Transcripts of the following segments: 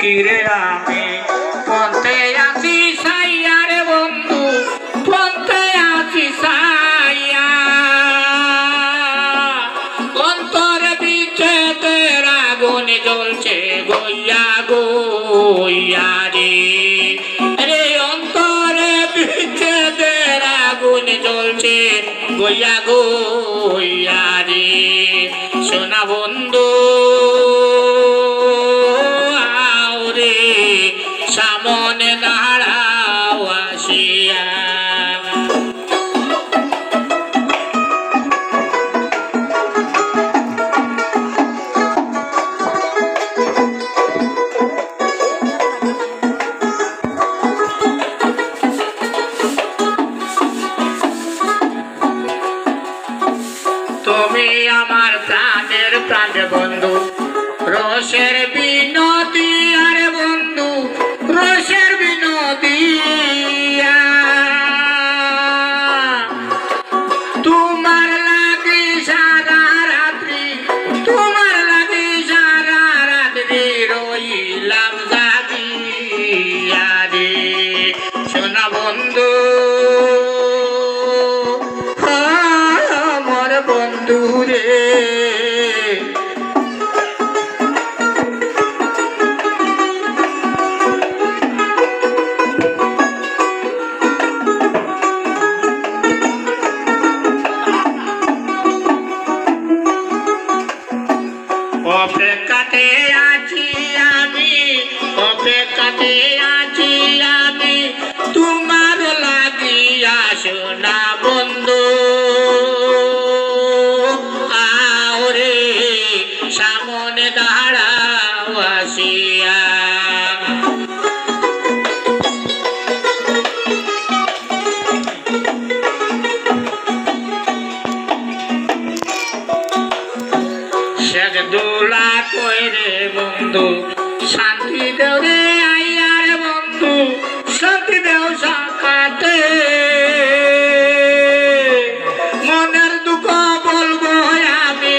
দুঃখীরে আমি পন্থে আছি সাইয়া রে বন্ধু পন্থে আছি সাইয়া অন্তরে বিচ্ছেদের আগুন জ্বলছে গইয়া গইয়া রে রে অন্তরে বিচ্ছেদের আগুন জ্বলছে গইয়া গইয়া রে সোনা বন্ধু আউরে সামনে দাঁড়াও আসিয়া তুমি আমার প্রাণের প্রাণ বন্ধু রসের বিনতি আরে বন্ধু রসের বিনতি তোমার লাগে সারা রাত্রি তোমার লাগে সারা রাত্রি রইলাম জাগিয়া রে সোনা বন্ধু আমার বন্ধু রে অপেক্ষাতে আছি আমি অপেক্ষাতে আছি আমি তোমার লাগিয়া সোনা বন্ধু আরে সামনে দাঁড়াও আসিয়া শেখ দোলা কইরে বন্ধু শান্তি দেও রে আইয়ার বন্ধু শান্তি দেও সাকাতে মনের দুঃখ বলবো আমি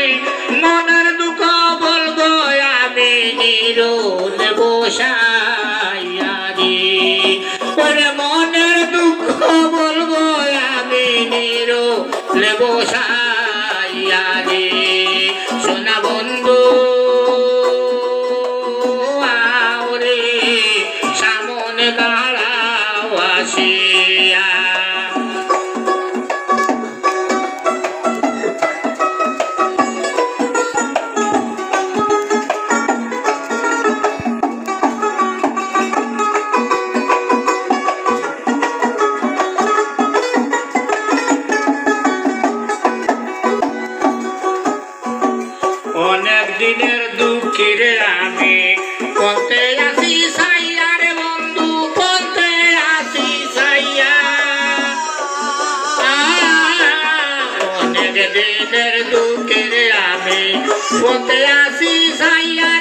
মনের দুঃখ বলবো আমি নিরোধ বসাইয়া রে ওরে মনের দুঃখ বলবো আমি নিরোধ বসাইয়া রে সোনা বন্ধু আউরে সামনে দাঁড়াও আসিয়া অনেক দিনের দুঃখীরে আমি পন্থে আছি সাইয়া রে বন্ধু পন্থে আছি সাইয়া অনেক দিনের দুঃখীরে আমি পন্থে আছি সাইয়া